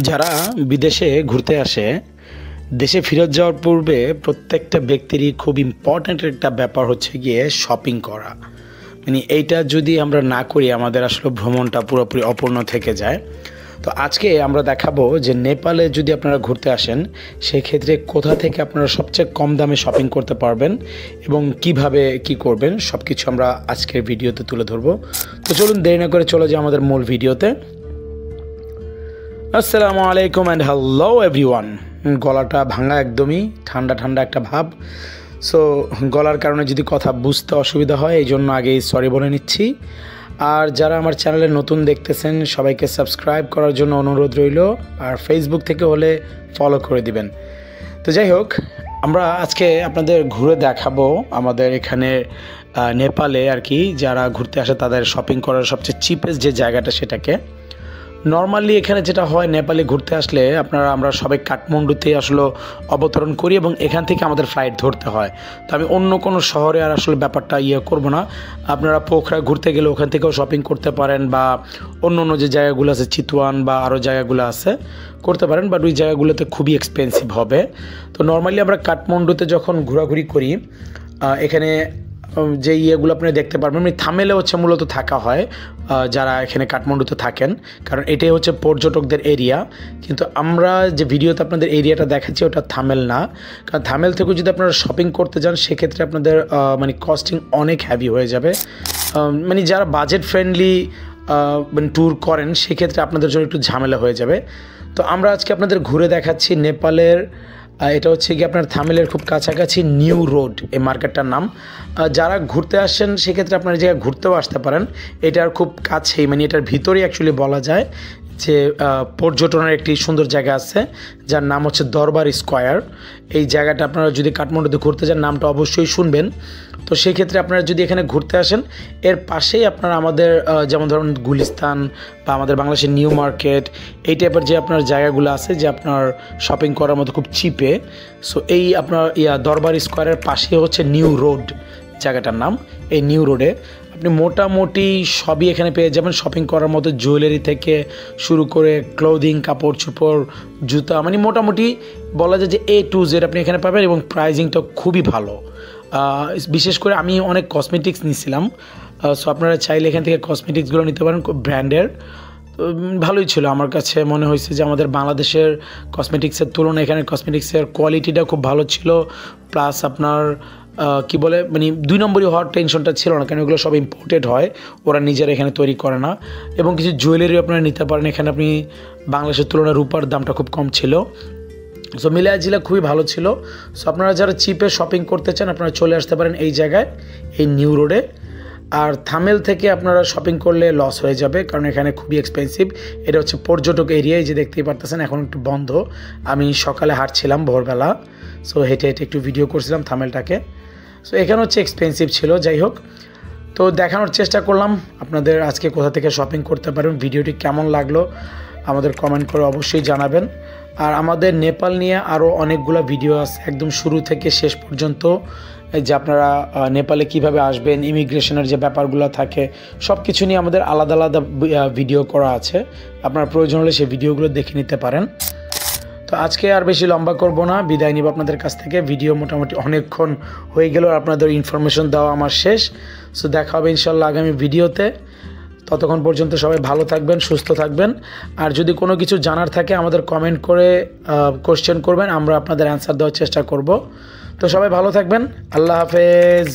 যারা বিদেশে ঘুরতে আসে, দেশে ফেরত যাওয়ার পূর্বে প্রত্যেকটা ব্যক্তিরই খুব ইম্পর্ট্যান্ট একটা ব্যাপার হচ্ছে গিয়ে শপিং করা। মানে এইটা যদি আমরা না করি আমাদের আসলে ভ্রমণটা পুরোপুরি অপূর্ণ থেকে যায়। তো আজকে আমরা দেখাবো যে নেপালে যদি আপনারা ঘুরতে আসেন সেক্ষেত্রে কোথা থেকে আপনারা সবচেয়ে কম দামে শপিং করতে পারবেন এবং কিভাবে কি করবেন সব কিছু আমরা আজকের ভিডিওতে তুলে ধরবো। তো চলুন দেরি না করে চলে যাই আমাদের মূল ভিডিওতে। আসসালামু আলাইকুম অ্যান্ড হ্যালো এভরিওয়ান। গলাটা ভাঙা, একদমই ঠান্ডা ঠান্ডা একটা ভাব। সো গলার কারণে যদি কথা বুঝতে অসুবিধা হয় এই জন্য আগেই সরি বলে নিচ্ছি। আর যারা আমার চ্যানেলে নতুন দেখতেছেন সবাইকে সাবস্ক্রাইব করার জন্য অনুরোধ রইল, আর ফেসবুক থেকে হলে ফলো করে দিবেন। তো যাই হোক, আমরা আজকে আপনাদের ঘুরে দেখাবো আমাদের এখানে নেপালে আর কি যারা ঘুরতে আসে তাদের শপিং করার সবচেয়ে চিপেস্ট যে জায়গাটা সেটাকে। নর্মালি এখানে যেটা হয়, নেপালে ঘুরতে আসলে আমরা সবাই কাঠমান্ডুতে আসলে অবতরণ করি এবং এখান থেকে আমাদের ফ্লাইট ধরতে হয়। তো আমি অন্য কোনো শহরে আর আসলে ব্যাপারটা করব না। আপনারা পোখরা ঘুরতে গেলে ওখান থেকেও শপিং করতে পারেন, বা অন্য অন্য যে জায়গাগুলো আছে চিতওয়ান বা আরও জায়গাগুলো আছে করতে পারেন, বাট ওই জায়গাগুলোতে খুবই এক্সপেন্সিভ হবে। তো নর্মালি আমরা কাঠমান্ডুতে যখন ঘোরাঘুরি করি এখানে যে ইয়েগুলো আপনি দেখতে পারবেন, মানে থামেলে হচ্ছে মূলত থাকা হয় যারা এখানে কাঠমান্ডুতে থাকেন, কারণ এটাই হচ্ছে পর্যটকদের এরিয়া। কিন্তু আমরা যে ভিডিওতে আপনাদের এরিয়াটা দেখাচ্ছি ওটা থামেল না, কারণ থামেল থেকে যদি আপনারা শপিং করতে যান সেক্ষেত্রে আপনাদের মানে কস্টিং অনেক হ্যাভি হয়ে যাবে। মানে যারা বাজেট ফ্রেন্ডলি মানে ট্যুর করেন সেক্ষেত্রে আপনাদের জন্য একটু ঝামেলা হয়ে যাবে। তো আমরা আজকে আপনাদের ঘুরে দেখাচ্ছি নেপালের, এটা হচ্ছে কি আপনার থামেলের খুব কাছাকাছি নিউ রোড এই মার্কেটটার নাম। যারা ঘুরতে আসেন সেক্ষেত্রে আপনার এই জায়গায় ঘুরতেও আসতে পারেন, এটার খুব কাছেই, মানে এটার ভিতরেই অ্যাকচুয়ালি বলা যায় যে পর্যটনের একটি সুন্দর জায়গা আছে যার নাম হচ্ছে দরবার স্কোয়ার। এই জায়গাটা আপনারা যদি কাঠমান্ডুতে ঘুরতে যান নামটা অবশ্যই শুনবেন। তো সেই ক্ষেত্রে আপনারা যদি এখানে ঘুরতে আসেন এর পাশেই আপনারা আমাদের যেমন ধরুন গুলিস্তান বা আমাদের বাংলাদেশের নিউ মার্কেট, এই টাইপের যে আপনার জায়গাগুলো আছে যে আপনার শপিং করার মতো খুব চিপে। সো এই আপনার দরবার স্কোয়ারের পাশে হচ্ছে নিউ রোড জায়গাটার নাম। এই নিউ রোডে আপনি মোটামুটি সবই এখানে পেয়ে যাবেন শপিং করার মতো, জুয়েলারি থেকে শুরু করে ক্লোদিং, কাপড় চোপড়, জুতা, মানে মোটামুটি বলা যায় যে A to Z আপনি এখানে পাবেন এবং প্রাইজিংটা খুবই ভালো। বিশেষ করে আমি অনেক কসমেটিক্স নিয়েছিলাম, সো আপনারা চাইলে এখান থেকে কসমেটিক্সগুলো নিতে পারেন, খুব ব্র্যান্ডের। ভালোই ছিল, আমার কাছে মনে হয়েছে যে আমাদের বাংলাদেশের কসমেটিক্সের তুলনায় এখানে কসমেটিক্সের কোয়ালিটিটা খুব ভালো ছিল। প্লাস আপনার কি বলে, মানে 2 নম্বরই হওয়ার টেনশনটা ছিল না, কারণ এগুলো সব ইম্পোর্টেড হয়, ওরা নিজেরা এখানে তৈরি করে না। এবং কিছু জুয়েলারি আপনারা নিতে পারেন এখানে, আপনি বাংলাদেশের তুলনায় রূপার দামটা খুব কম ছিল। সো মিলায়া জিলা খুবই ভালো ছিল। সো আপনারা যারা চিপে শপিং করতে চান আপনারা চলে আসতে পারেন এই জায়গায়, এই নিউ রোডে। আর থামেল থেকে আপনারা শপিং করলে লস হয়ে যাবে, কারণ এখানে খুবই এক্সপেন্সিভ। এটা হচ্ছে পর্যটক এরিয়ায়, যে দেখতেই পারতেছেন এখন একটু বন্ধ। আমি সকালে হাঁটছিলাম ভোরবেলা, সো হেঁটে হেঁটে একটু ভিডিও করছিলাম থামেলটাকে। সো এখানে হচ্ছে এক্সপেন্সিভ ছিল। যাই হোক, তো দেখানোর চেষ্টা করলাম আপনাদের আজকে কোথা থেকে শপিং করতে পারেন। ভিডিওটি কেমন লাগলো আমাদের কমেন্ট করে অবশ্যই জানাবেন। আর আমাদের নেপাল নিয়ে আরও অনেকগুলো ভিডিও আছে একদম শুরু থেকে শেষ পর্যন্ত, যে আপনারা নেপালে কিভাবে আসবেন, ইমিগ্রেশনের যে ব্যাপারগুলো থাকে সব কিছু নিয়ে আমাদের আলাদা আলাদা ভিডিও করা আছে। আপনারা প্রয়োজন হলে সেই ভিডিওগুলো দেখে নিতে পারেন। তো আজকে আর বেশি লম্বা করব না, বিদায় নিব আপনাদের কাছ থেকে। ভিডিও মোটামুটি অনেকক্ষণ হয়ে গেল, আপনাদের ইনফরমেশন দেওয়া আমার শেষ। সো দেখা হবে ইনশাল্লাহ আগামী ভিডিওতে। ততক্ষণ পর্যন্ত সবাই ভালো থাকবেন, সুস্থ থাকবেন। আর যদি কোনো কিছু জানার থাকে আমাদের কমেন্ট করে কোশ্চেন করবেন, আমরা আপনাদের অ্যান্সার দেওয়ার চেষ্টা করব। তো সবাই ভালো থাকবেন, আল্লাহ হাফেজ।